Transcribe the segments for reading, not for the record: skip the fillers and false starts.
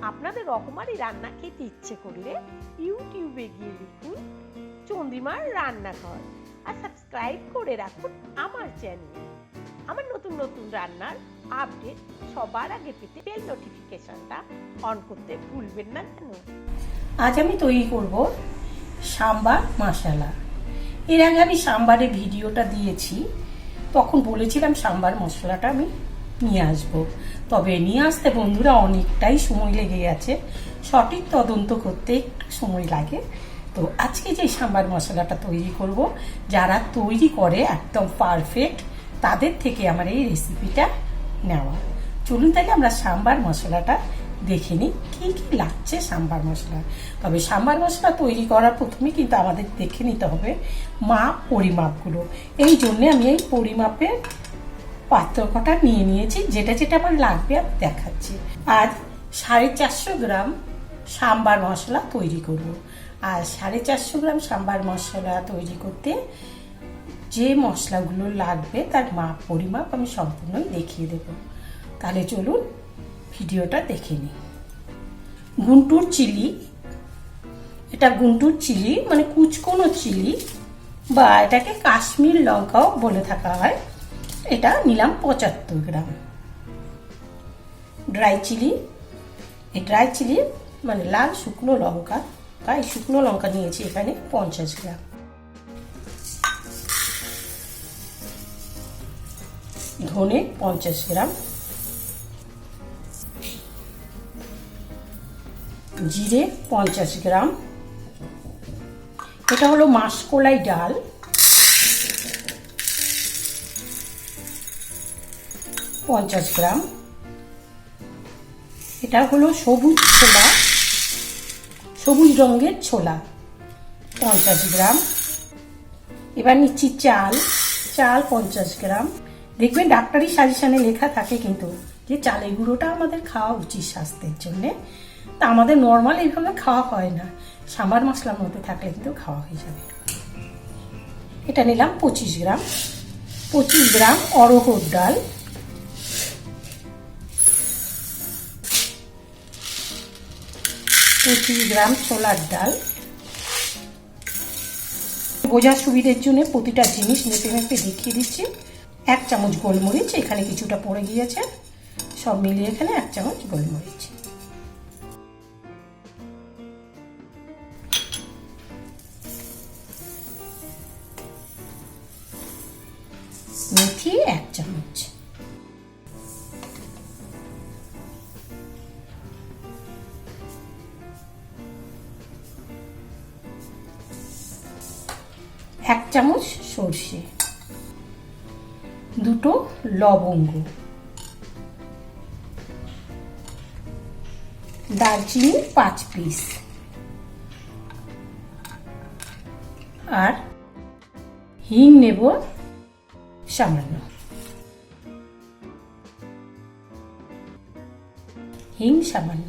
আপনাদের রকমারি রান্না খেতে ইচ্ছে করলে ইউটিউবে গিয়ে লিখুন চন্দ্রিমার রান্নাঘর আর সাবস্ক্রাইব করে রাখুন আমার চ্যানেল। আমার নতুন নতুন রান্নার আপডেট সবার আগে পেতে বেল নোটিফিকেশনটা অন করতে ভুলবেন না যেন। আজ আমি তৈরি করব সাম্বার মশলা। এর আগে আমি সাম্বারের ভিডিওটা দিয়েছি, তখন বলেছিলাম সাম্বার মশলাটা আমি নিয়ে আসব, তবে নিয়ে আসতে বন্ধুরা অনেকটাই সময় লেগে গেছে, সঠিক তদন্ত করতে একটু সময় লাগে। তো আজকে যে সাম্বার মশলাটা তৈরি করব, যারা তৈরি করে একদম পারফেক্ট তাদের থেকে আমার এই রেসিপিটা নেওয়া। চলুন তাহলে আমরা সাম্বার মশলাটা দেখে নিই কী কী লাগছে সাম্বার মশলা। তবে সাম্বার মশলা তৈরি করার প্রথমে কিন্তু আমাদের দেখে নিতে হবে মাপ পরিমাপগুলো। এই জন্যে আমি এই পরিমাপের পাত্র কটা নিয়ে নিয়েছি, যেটা যেটা আমার লাগবে আমি দেখাচ্ছি। আজ 450 গ্রাম সাম্বার মশলা তৈরি করব। আর 450 গ্রাম সাম্বার মশলা তৈরি করতে যে মশলাগুলো লাগবে তার মাপ পরিমাপ আমি সম্পূর্ণই দেখিয়ে দেব। তাহলে চলুন ভিডিওটা দেখে নিই। গুন্টুর চিলি, এটা গুন্টুর চিলি মানে কুচকোনো চিলি, বা এটাকে কাশ্মীর লঙ্কাও বলে থাকা হয়। এটা নিলাম 75 গ্রাম। ড্রাই চিলি, এই ড্রাই চিলি মানে লাল শুকনো লঙ্কা, তাই শুকনো লঙ্কা নিয়েছি এখানে 50 গ্রাম। ধনে 50 গ্রাম, জিরে 50 গ্রাম, এটা হলো মাসকলাই ডাল, পঞ্চাশ গ্রাম, এটা হলো সবুজ ছোলা, সবুজ রঙের ছোলা 50 গ্রাম। এবার নিচ্ছি চাল, চাল 50 গ্রাম। দেখবেন ডাক্তারি সাজেশনে লেখা থাকে কিন্তু যে চালের গুঁড়োটা আমাদের খাওয়া উচিত স্বাস্থ্যের জন্য, তা আমাদের নর্মাল এইভাবে খাওয়া হয় না, সাম্বার মশলার মধ্যে থাকলে কিন্তু খাওয়া হয়ে যাবে। এটা নিলাম 25 গ্রাম। 25 গ্রাম অড়হর ডাল, 25 গ্রাম ছোলার ডাল। বোঝার সুবিধের জন্য প্রতিটা জিনিস মেপে মেপে দেখিয়ে দিচ্ছি। 1 চামচ গোলমরিচ, এখানে কিছুটা পড়ে গিয়েছে, সব মিলিয়ে এখানে 1 চামচ গোলমরিচ। মেথি 1 চামচ। এক চামচ সর্ষে, 2টো লবঙ্গ, দারচিনি 5 পিস, আর হিং নেব সামান্য, হিং সামান্য,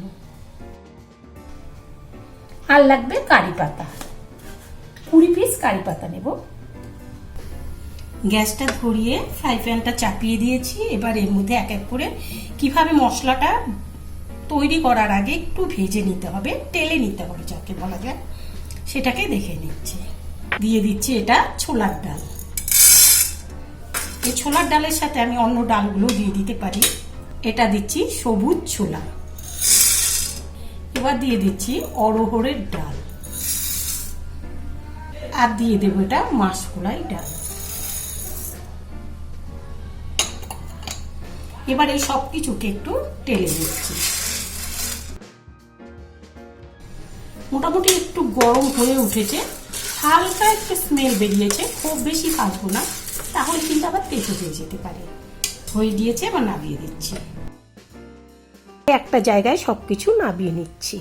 আর লাগবে কারি পাতা 20 পিস কারি পাতা নেব। গ্যাসটা ধরিয়ে ফ্রাই প্যানটা চাপিয়ে দিয়েছি। এবার এর মধ্যে এক এক করে কিভাবে মশলাটা তৈরি করার আগে একটু ভেজে নিতে হবে, তেলে নিতে হবে যাকে বলা যায়, সেটাকে দেখে নিচ্ছি। দিয়ে দিচ্ছি এটা ছোলার ডাল। এই ছোলার ডালের সাথে আমি অন্য ডালগুলো দিয়ে দিতে পারি। এটা দিচ্ছি সবুজ ছোলা। এবার দিয়ে দিচ্ছি অড়হরের ডাল, আর দিয়ে দেবো এটা মাসকলাই ডাল। এবার এই সব কিছুকে একটু টেলে দিচ্ছি। মোটামুটি একটু গরম হয়ে উঠেছে, হালকা একটু স্মেল বেরিয়েছে, খুব বেশি ভাজবো না, তাহলে কিন্তু আবার তেতো হয়ে যেতে পারে। হয়ে গিয়েছে, এবার নামিয়ে দিচ্ছি। একটা জায়গায় সবকিছু নামিয়ে নিচ্ছি।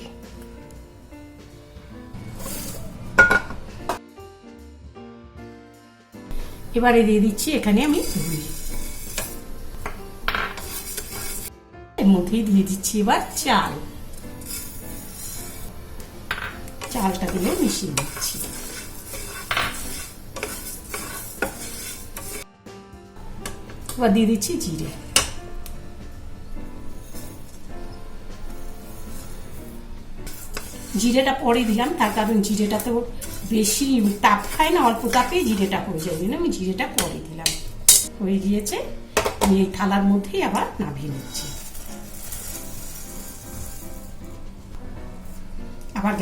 এবারে দিয়ে দিচ্ছি এখানে আমি দই, এর মধ্যেই দিয়ে দিচ্ছি এবার চাল, চালটা দিলে মিশিয়ে দিচ্ছি। এবার দিয়ে দিচ্ছি জিরে, জিরেটা পরে দিলাম, তার কারণ জিরেটা তো বেশি তাপ খায় না, অল্প তাপেই জিরেটা হয়ে যাবে না, আমি জিরেটা পরে দিলাম। হয়ে গিয়েছে, আমি এই থালার মধ্যেই আবার নামিয়ে নিচ্ছি। আবার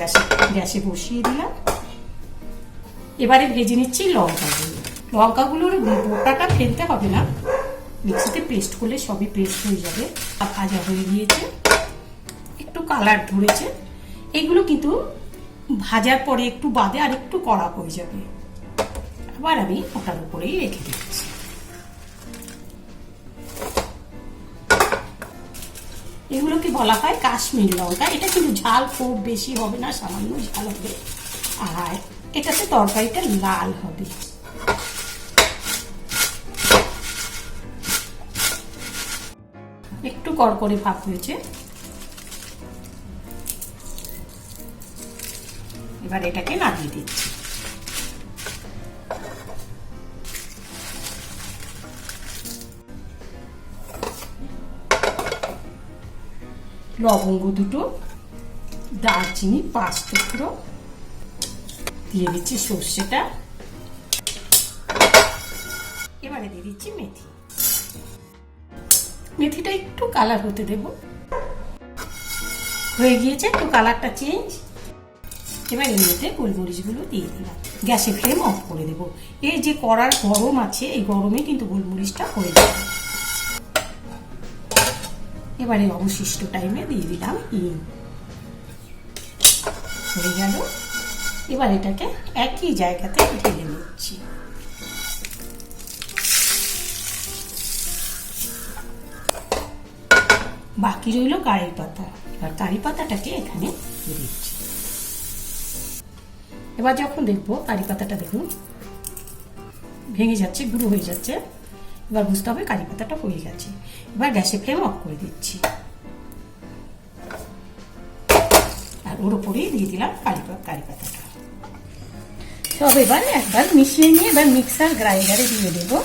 গ্যাসে বসিয়ে দিলাম। এবারে ভেজে নিচ্ছি লঙ্কাগুলোর বোটাটা ফেলতে হবে না, মিক্সিতে পেস্ট করলে সবই পেস্ট হয়ে যাবে। ভাজা হয়ে গিয়েছে, একটু কালার ধরেছে। এগুলো কিন্তু ভাজার পরে একটু বাদে আর একটু কড়া হয়ে যাবে। আবার আমি ওটার উপরেই রেখে দিচ্ছি। এগুলোকে বলা হয় কাশ্মীর লঙ্কা। এটা কিন্তু ঝাল খুব বেশি হবে না, সামান্য ঝাল হবে, আর এটাতে তরকারিটা লাল হবে। একটু কড়কড়ে ভাব হয়েছে। এবার এটাকে নামিয়ে দিচ্ছি। লবঙ্গ দুটো, দারচিনি 5 টুকরো, দিয়ে দিচ্ছি সর্ষেটা। এবারে দিয়ে দিচ্ছি মেথি। মেথিটা একটু কালার হতে দেব। হয়ে গিয়েছে, একটু কালারটা চেঞ্জ। এবার এর মধ্যে গোলমরিচগুলো দিয়ে দিলাম। গ্যাসে ফ্লেম অফ করে দেব। এই যে কড়ার গরম আছে, এই গরমে কিন্তু গোলমরিচটা হয়ে যাবে। এবারে অবশিষ্ট টাইমে দিয়ে দিলাম হিং। হয়ে গেল। এবার এটাকে একই জায়গাতে ঢেলে নিচ্ছি। বাকি রইল কারি পাতা। এবার কারি পাতাটাকে এখানে দিয়ে দিচ্ছি। এবার যখন দেখবো কারি পাতাটা দেখুন ভেঙে যাচ্ছে, গুঁড়ো হয়ে যাচ্ছে, এবার বুঝতে হবে কারি পাতাটা হয়ে গেছে। এবার গ্যাসে ফ্লেম অফ করে দিচ্ছি, আর ওর উপরেই দিয়ে দিলাম কারি পাতাটা। সব এবার একবার মিশিয়ে নিয়ে এবার মিক্সার গ্রাইন্ডারে দিয়ে দেবো।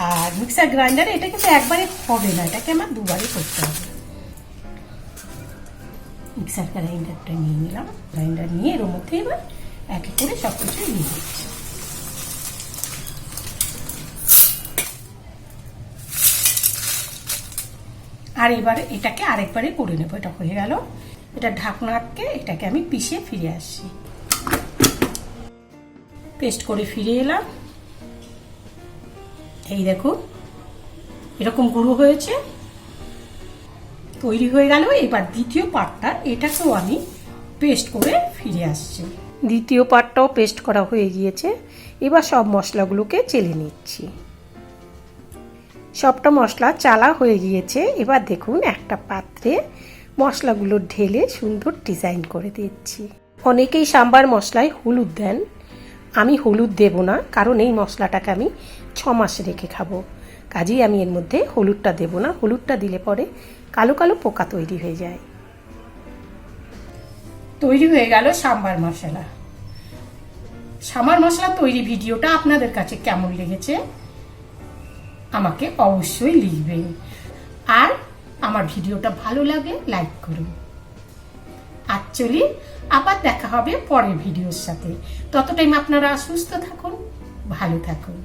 আর মিক্সার গ্রাইন্ডারে এটা কিন্তু একবারে হবে না, এটাকে আমার দুবারে করতে হবে। মিক্সার গ্রাইন্ডারটা নিয়ে নিলাম। গ্রাইন্ডার নিয়ে এর মধ্যে এবার এক এক করে সবকিছু দিয়ে দিচ্ছি। আর এবারে এটাকে আরেকবারে করে নেবো। এটা হয়ে গেল। এটা ঢাকনা আটকে এটাকে আমি পিষে ফিরে আসছি। পেস্ট করে ফিরে এলাম। এই দেখুন এরকম গুঁড়ো হয়েছে, তৈরি হয়ে গেল। এবার দ্বিতীয় পার্টটা, এটাকেও আমি পেস্ট করে ফিরে আসছি। দ্বিতীয় পার্টটাও পেস্ট করা হয়ে গিয়েছে। এবার সব মশলাগুলোকে চেলে নিচ্ছি। সবটা মশলা চালা হয়ে গিয়েছে। এবার দেখুন একটা পাত্রে মশলাগুলো ঢেলে সুন্দর ডিজাইন করে দিচ্ছি। অনেকেই সাম্বার মশলায় হলুদ দেন, আমি হলুদ দেব না, কারণ এই মশলাটাকে আমি 6 মাস রেখে খাবো। কাজেই আমি এর মধ্যে হলুদটা দেব না। হলুদটা দিলে পরে কালো কালো পোকা তৈরি হয়ে যায়। তৈরি হয়ে গেল সাম্বার মশলা। সাম্বার মশলা তৈরি ভিডিওটা আপনাদের কাছে কেমন লেগেছে আমাকে অবশ্যই লিখবেন। আর আমার ভিডিওটা ভালো লাগে লাইক করুন। আর চলি, আবার দেখা হবে পরের ভিডিওর সাথে। তত টাইম আপনারা সুস্থ থাকুন, ভালো থাকুন।